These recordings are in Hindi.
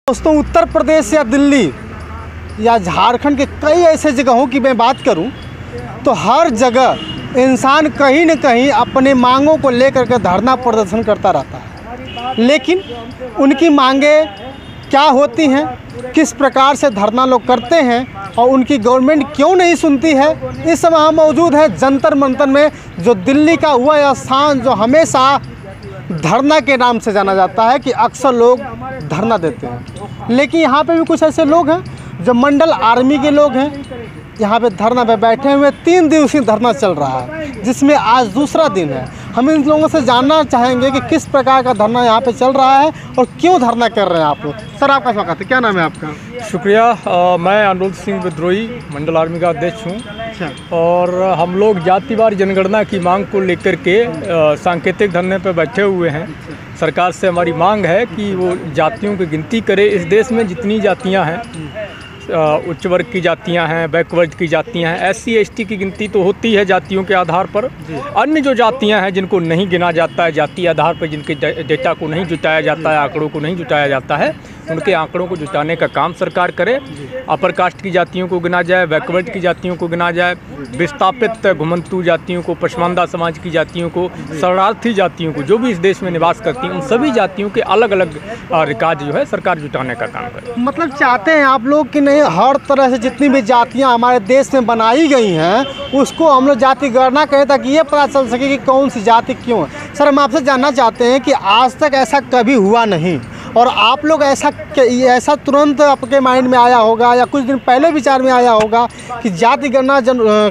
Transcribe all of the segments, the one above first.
दोस्तों, उत्तर प्रदेश या दिल्ली या झारखंड के कई ऐसे जगहों की मैं बात करूं तो हर जगह इंसान कहीं न कहीं अपने मांगों को लेकर के धरना प्रदर्शन करता रहता है। लेकिन उनकी मांगे क्या होती हैं, किस प्रकार से धरना लोग करते हैं और उनकी गवर्नमेंट क्यों नहीं सुनती है, इस समय हम मौजूद है जंतर मंतर में, जो दिल्ली का वह स्थान जो हमेशा धरना के नाम से जाना जाता है कि अक्सर लोग धरना देते हैं। लेकिन यहाँ पे भी कुछ ऐसे लोग हैं जो मंडल आर्मी के लोग हैं, यहाँ पे धरना पे बैठे हुए 3 दिवसीय धरना चल रहा है, जिसमें आज दूसरा दिन है। हम इन लोगों से जानना चाहेंगे कि किस प्रकार का धरना यहाँ पे चल रहा है और क्यों धरना कर रहे हैं आप लोग। सर, आपका स्वागत है, क्या नाम है आपका? शुक्रिया। मैं अनुरुद्ध सिंह विद्रोही मंडल आर्मी का अध्यक्ष हूँ और हम लोग जातिवार जनगणना की मांग को लेकर के सांकेतिक धरने पर बैठे हुए हैं। सरकार से हमारी मांग है कि वो जातियों की गिनती करे। इस देश में जितनी जातियाँ हैं, उच्च वर्ग की जातियां हैं, बैकवर्ड की जातियां हैं, SC ST की गिनती तो होती है जातियों के आधार पर। अन्य जो जातियां हैं जिनको नहीं गिना जाता है जाति आधार पर, जिनके डेटा को नहीं जुटाया जाता है, आंकड़ों को नहीं जुटाया जाता है, उनके आंकड़ों को जुटाने का काम सरकार करे। अपर कास्ट की जातियों को गिना जाए, बैकवर्ड की जातियों को गिना जाए, विस्थापित घुमंतु जातियों को, पसमानदा समाज की जातियों को, शरणार्थी जातियों को, जो भी इस देश में निवास करती हैं, उन सभी जातियों के अलग अलग रिकॉर्ड जो है सरकार जुटाने का काम करे। मतलब चाहते हैं आप लोग कि नहीं, हर तरह से जितनी भी जातियां हमारे देश में बनाई गई हैं उसको हम लोग जाति गणना करें ताकि ये पता चल सके कि कौन सी जाति क्यों है। सर, हम आपसे जानना चाहते हैं कि आज तक ऐसा कभी हुआ नहीं और आप लोग ऐसा तुरंत आपके माइंड में आया होगा या कुछ दिन पहले विचार में आया होगा कि जाति गणना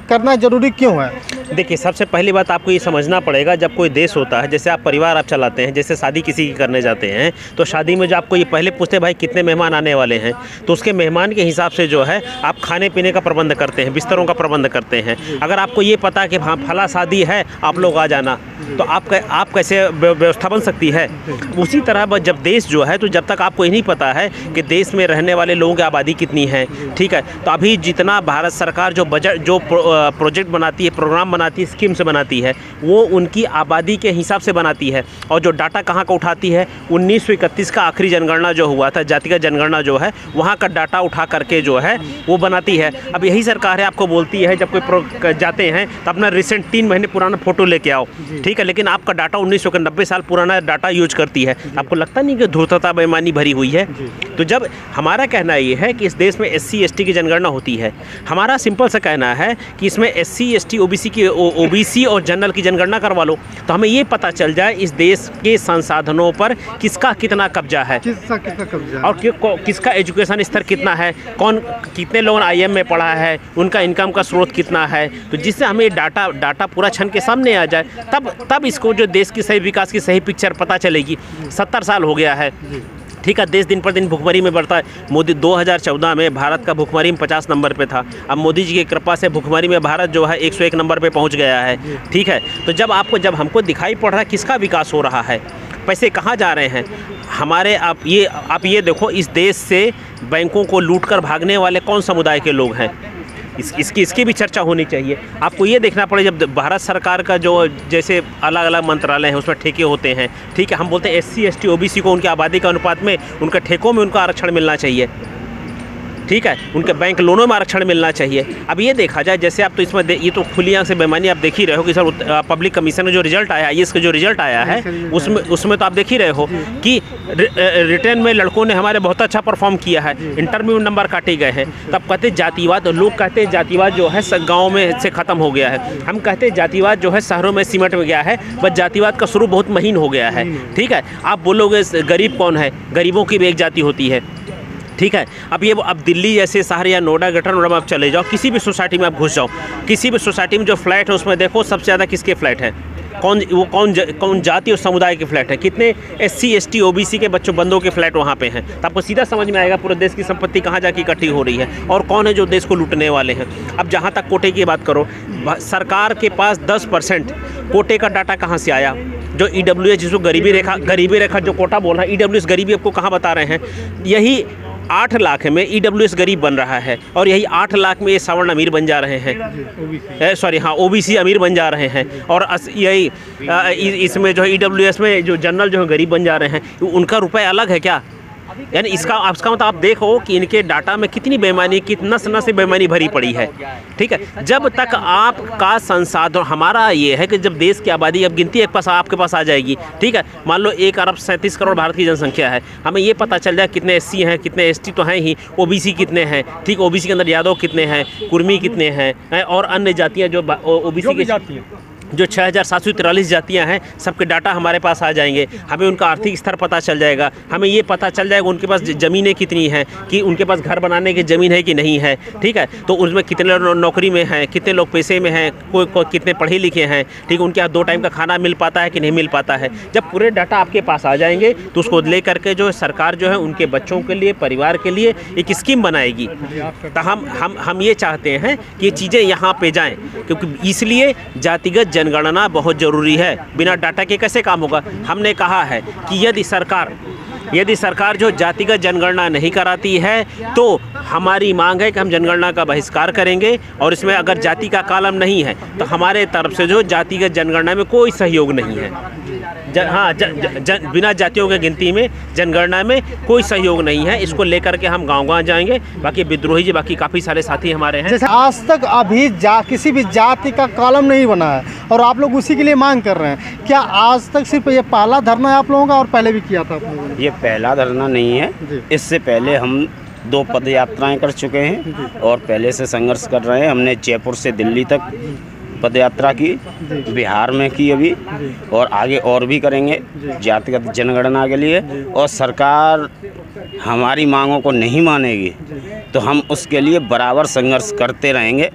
करना जरूरी क्यों है? देखिए, सबसे पहली बात आपको ये समझना पड़ेगा, जब कोई देश होता है, जैसे आप परिवार आप चलाते हैं, जैसे शादी किसी की करने जाते हैं तो शादी में जो आपको ये पहले पूछते हैं भाई कितने मेहमान आने वाले हैं, तो उसके मेहमान के हिसाब से जो है आप खाने पीने का प्रबंध करते हैं, बिस्तरों का प्रबंध करते हैं। अगर आपको ये पता कि हाँ फला शादी है, आप लोग आ जाना, तो आप कैसे व्यवस्था बन सकती है? उसी तरह जब देश जो है, तो जब तक आपको ये नहीं पता है कि देश में रहने वाले लोगों की आबादी कितनी है, ठीक है, तो अभी जितना भारत सरकार जो बजट जो प्रोजेक्ट बनाती है, प्रोग्राम बनाती है, स्कीम से बनाती है, वो उनकी आबादी के हिसाब से बनाती है। और जो डाटा कहाँ का उठाती है, 1931 का आखिरी जनगणना जो हुआ था, जातिगत जनगणना जो है, वहाँ का डाटा उठा करके जो है वो बनाती है। अब यही सरकार है आपको बोलती है जब कोई जाते हैं तो अपना रिसेंट 3 महीने पुराना फोटो लेके आओ, ठीक है, लेकिन आपका डाटा 1990 साल पुराना डाटा यूज करती है। आपको लगता नहीं कि धूर्तता बेईमानी भरी हुई है? तो जब हमारा कहना ये है कि इस देश में SC ST की जनगणना होती है, हमारा सिंपल सा कहना है कि इसमें SC ST OBC और जनरल की जनगणना करवा लो, तो हमें ये पता चल जाए इस देश के संसाधनों पर किसका कितना कब्जा है, और किसका एजुकेशन स्तर कितना है, कौन कितने लोग IIM में पढ़ा है, उनका इनकम का स्रोत कितना है, तो जिससे हमें डाटा पूरा छन के सामने आ जाए, तब इसको जो देश की सही विकास की सही पिक्चर पता चलेगी। 70 साल हो गया है, ठीक है, देश दिन पर दिन भुखमरी में बढ़ता है। मोदी 2014 में भारत का भुखमरी में 50 नंबर पे था, अब मोदी जी की कृपा से भुखमरी में भारत जो है 101 नंबर पे पहुंच गया है, ठीक है। तो जब हमको दिखाई पड़ रहा है किसका विकास हो रहा है, पैसे कहाँ जा रहे हैं हमारे, आप ये देखो, इस देश से बैंकों को लूट कर भागने वाले कौन समुदाय के लोग हैं, इसकी भी चर्चा होनी चाहिए। आपको ये देखना पड़े, जब भारत सरकार का जो जैसे अलग अलग मंत्रालय हैं उसमें ठेके होते हैं, ठीक है, हम बोलते हैं SC ST OBC को उनकी आबादी के अनुपात में उनके ठेकों में उनका आरक्षण मिलना चाहिए, ठीक है, उनके बैंक लोनों में आरक्षण मिलना चाहिए। अब ये देखा जाए, जैसे आप तो इसमें ये तो खुली आंख से बेईमानी आप देख ही रहे हो कि सर पब्लिक कमीशन का जो रिजल्ट आया, IAS का जो रिजल्ट आया है, उसमें तो आप देख ही रहे हो कि रिटर्न में लड़कों ने हमारे बहुत अच्छा परफॉर्म किया है, इंटरव्यू में नंबर काटे गए हैं। तब कहते जातिवाद, लोग कहते हैं जातिवाद जो है गाँव में से ख़त्म हो गया है, हम कहते हैं जातिवाद जो है शहरों में सिमट में गया है, बस जातिवाद का शुरू बहुत महीन हो गया है, ठीक है। आप बोलोगे गरीब कौन है, गरीबों की भी एक जाति होती है, ठीक है। अब दिल्ली जैसे शहर या नोएडा गटर नोएडा में आप चले जाओ, किसी भी सोसाइटी में आप घुस जाओ, किसी भी सोसाइटी में जो फ्लैट है उसमें देखो सबसे ज़्यादा किसके फ्लैट हैं, कौन जाति और समुदाय के फ्लैट है, कितने SC ST OBC के बंदों के फ्लैट वहाँ पे हैं। तो आपको सीधा समझ में आएगा पूरे देश की संपत्ति कहाँ जाके इकट्ठी हो रही है और कौन है जो देश को लूटने वाले हैं। अब जहाँ तक कोटे की बात करो, सरकार के पास 10% कोटे का डाटा कहाँ से आया? जो EWS, जिसको गरीबी रेखा जो कोटा बोल रहा है, EWS गरीबी आपको कहाँ बता रहे हैं? यही 8 लाख में EWS गरीब बन रहा है और यही 8 लाख में ये सवर्ण अमीर बन जा रहे हैं, सॉरी हाँ OBC अमीर बन जा रहे हैं। और यही इसमें जो EWS में जो जनरल जो गरीब बन जा रहे हैं, उनका रुपये अलग है क्या? यानी इसका मतलब आप देखो कि इनके डाटा में कितनी बेईमानी, कितना नस से बेईमानी भरी पड़ी है। ठीक है, जब तक आपका संसाधन, हमारा ये है कि जब देश की आबादी अब गिनती एक पास आपके पास आ जाएगी, ठीक है, मान लो 1 अरब 37 करोड़ भारत की जनसंख्या है, हमें ये पता चल जाए कितने SC हैं, कितने ST तो हैं ही, OBC कितने हैं, ठीक, OBC के अंदर यादव कितने हैं, कुर्मी कितने हैं, और अन्य जातियाँ जो OBC की जाती हैं, जो 6743 जातियां हैं, सबके डाटा हमारे पास आ जाएंगे। हमें उनका आर्थिक स्तर पता चल जाएगा, हमें ये पता चल जाएगा उनके पास ज़मीनें कितनी हैं, कि उनके पास घर बनाने की ज़मीन है कि नहीं है। ठीक है, तो उसमें कितने लोग नौकरी में हैं, कितने लोग पैसे में हैं, कोई कितने पढ़े लिखे हैं, ठीक है, उनके यहाँ 2 टाइम का खाना मिल पाता है कि नहीं मिल पाता है। जब पूरे डाटा आपके पास आ जाएंगे तो उसको ले करके जो सरकार जो है उनके बच्चों के लिए, परिवार के लिए एक स्कीम बनाएगी। तो हम ये चाहते हैं कि ये चीज़ें यहाँ पे जाएँ, क्योंकि इसलिए जातिगत जनगणना बहुत ज़रूरी है। बिना डाटा के कैसे काम होगा? हमने कहा है कि यदि सरकार जो जातिगत जनगणना नहीं कराती है तो हमारी मांग है कि हम जनगणना का बहिष्कार करेंगे, और इसमें अगर जाति का कॉलम नहीं है तो हमारे तरफ से जो जातिगत जनगणना में कोई सहयोग नहीं है। बिना जातियों के गिनती में, जनगणना में कोई सहयोग नहीं है। इसको लेकर के हम गांव-गांव जाएंगे। बाकी विद्रोही जी, बाकी काफ़ी सारे साथी हमारे हैं। जैसे आज तक अभी किसी भी जाति का कॉलम नहीं बना है और आप लोग उसी के लिए मांग कर रहे हैं, क्या आज तक सिर्फ ये पहला धरना है आप लोगों का, और पहले भी किया था आप लोगों ने? ये पहला धरना नहीं है, इससे पहले हम 2 पद यात्राएँ कर चुके हैं और पहले से संघर्ष कर रहे हैं। हमने जयपुर से दिल्ली तक पद यात्रा की, बिहार में की अभी, और आगे और भी करेंगे जातिगत जनगणना के लिए। और सरकार हमारी मांगों को नहीं मानेगी तो हम उसके लिए बराबर संघर्ष करते रहेंगे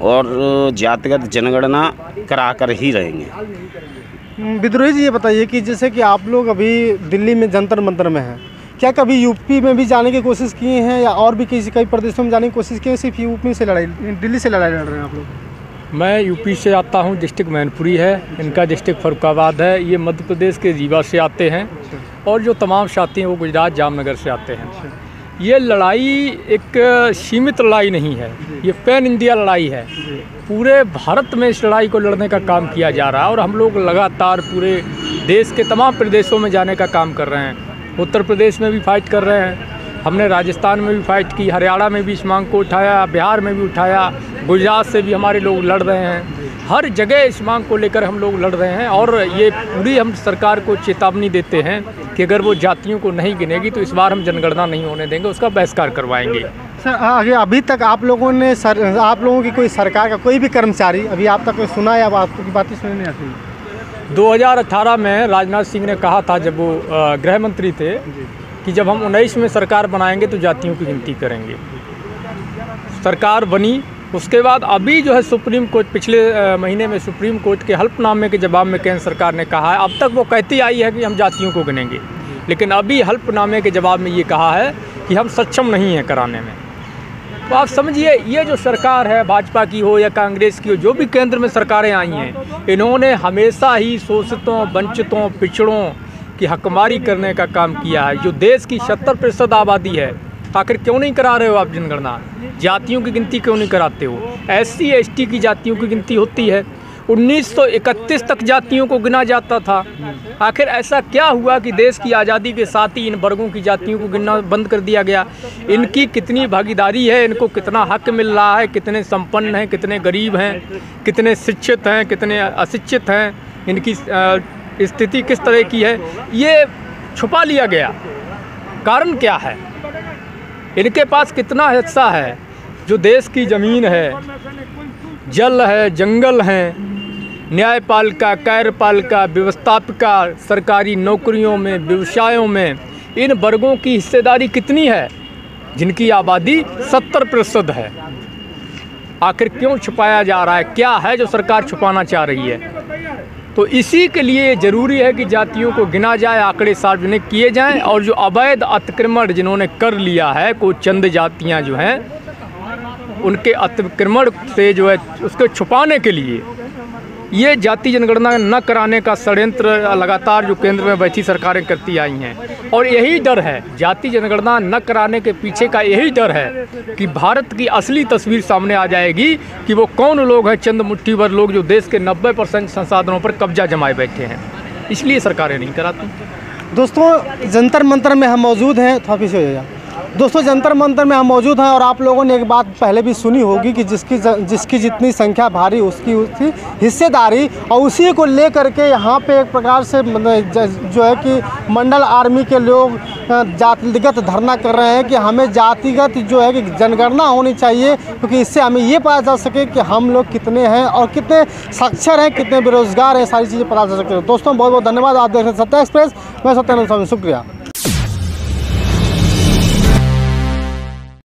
और जातिगत जनगणना करा कर ही रहेंगे। विद्रोही जी, ये बताइए कि जैसे कि आप लोग अभी दिल्ली में जंतर मंतर में हैं, क्या कभी यूपी में भी जाने की कोशिश किए हैं या और भी कई प्रदेशों में जाने की कोशिश की है? सिर्फ यूपी से दिल्ली से लड़ाई लड़ रहे हैं आप लोग? मैं यूपी से आता हूं, डिस्ट्रिक्ट मैनपुरी है, इनका डिस्ट्रिक्ट फर्रुखाबाद है। ये मध्य प्रदेश के रीवा से आते हैं और जो तमाम साथी हैं वो गुजरात जामनगर से आते हैं। ये लड़ाई एक सीमित लड़ाई नहीं है, ये पैन इंडिया लड़ाई है। पूरे भारत में इस लड़ाई को लड़ने का काम किया जा रहा है और हम लोग लगातार पूरे देश के तमाम प्रदेशों में जाने का काम कर रहे हैं। उत्तर प्रदेश में भी फाइट कर रहे हैं, हमने राजस्थान में भी फाइट की, हरियाणा में भी इस मांग को उठाया, बिहार में भी उठाया, गुजरात से भी हमारे लोग लड़ रहे हैं। हर जगह इस मांग को लेकर हम लोग लड़ रहे हैं और ये पूरी हम सरकार को चेतावनी देते हैं कि अगर वो जातियों को नहीं गिनेगी तो इस बार हम जनगणना नहीं होने देंगे, उसका बहिष्कार करवाएंगे। सर, आगे अभी तक आप लोगों ने आप लोगों की कोई सरकार का कोई भी कर्मचारी अभी आप तक सुना या आपकी बातें सुनने नहीं आती? 2018 में राजनाथ सिंह ने कहा था, जब वो गृह मंत्री थे, कि जब हम 19 में सरकार बनाएंगे तो जातियों की गिनती करेंगे। सरकार बनी, उसके बाद अभी जो है सुप्रीम कोर्ट, पिछले महीने में सुप्रीम कोर्ट के हल्फनामे के जवाब में केंद्र सरकार ने कहा है, अब तक वो कहती आई है कि हम जातियों को गिनेंगे, लेकिन अभी हल्फनामे के जवाब में ये कहा है कि हम सक्षम नहीं हैं कराने में। तो आप समझिए, ये जो सरकार है, भाजपा की हो या कांग्रेस की हो, जो भी केंद्र में सरकारें आई हैं, इन्होंने हमेशा ही शोषितों, वंचितों, पिछड़ों की हकमारी करने का काम किया है। जो देश की 70% आबादी है, आखिर क्यों नहीं करा रहे हो आप जनगणना? जातियों की गिनती क्यों नहीं कराते हो? SC ST की जातियों की गिनती होती है। 1931 तक जातियों को गिना जाता था। आखिर ऐसा क्या हुआ कि देश की आज़ादी के साथ ही इन वर्गों की जातियों को गिनना बंद कर दिया गया? इनकी कितनी भागीदारी है, इनको कितना हक मिल रहा है, कितने संपन्न हैं, कितने गरीब हैं, कितने शिक्षित हैं, कितने अशिक्षित हैं, इनकी स्थिति किस तरह की है, ये छुपा लिया गया। कारण क्या है? इनके पास कितना हिस्सा है? जो देश की ज़मीन है, जल है, जंगल हैं, न्यायपालिका, कार्यपालिका, व्यवस्थापिका, सरकारी नौकरियों में, व्यवसायों में, इन वर्गों की हिस्सेदारी कितनी है जिनकी आबादी 70% है? आखिर क्यों छुपाया जा रहा है? क्या है जो सरकार छुपाना चाह रही है? तो इसी के लिए ज़रूरी है कि जातियों को गिना जाए, आंकड़े सार्वजनिक किए जाएं, और जो अवैध अतिक्रमण जिन्होंने कर लिया है, कोई चंद जातियां जो हैं, उनके अतिक्रमण से जो है उसको छुपाने के लिए ये जाति जनगणना न कराने का षड्यंत्र लगातार जो केंद्र में बैठी सरकारें करती आई हैं। और यही डर है, जाति जनगणना न कराने के पीछे का यही डर है कि भारत की असली तस्वीर सामने आ जाएगी कि वो कौन लोग हैं, चंद मुट्ठी भर लोग जो देश के 90% संसाधनों पर कब्जा जमाए बैठे हैं। इसलिए सरकारें नहीं कराती। दोस्तों जंतर मंतर में हम मौजूद हैं, थोड़ा पीछे हो जाइए। दोस्तों जंतर मंतर में हम मौजूद हैं और आप लोगों ने एक बात पहले भी सुनी होगी कि जिसकी जितनी संख्या भारी उसकी हिस्सेदारी, और उसी को लेकर के यहाँ पे एक प्रकार से जो है कि मंडल आर्मी के लोग जातिगत धरना कर रहे हैं कि हमें जातिगत जो है कि जनगणना होनी चाहिए, क्योंकि इससे हमें ये पता चल सके कि हम लोग कितने हैं और कितने साक्षर हैं, कितने बेरोजगार हैं, सारी चीज़ें पता चल सके। दोस्तों बहुत बहुत धन्यवाद। आप देख रहे हैं सत्य एक्सप्रेस, मैं सत्यानंद स्वामी, शुक्रिया।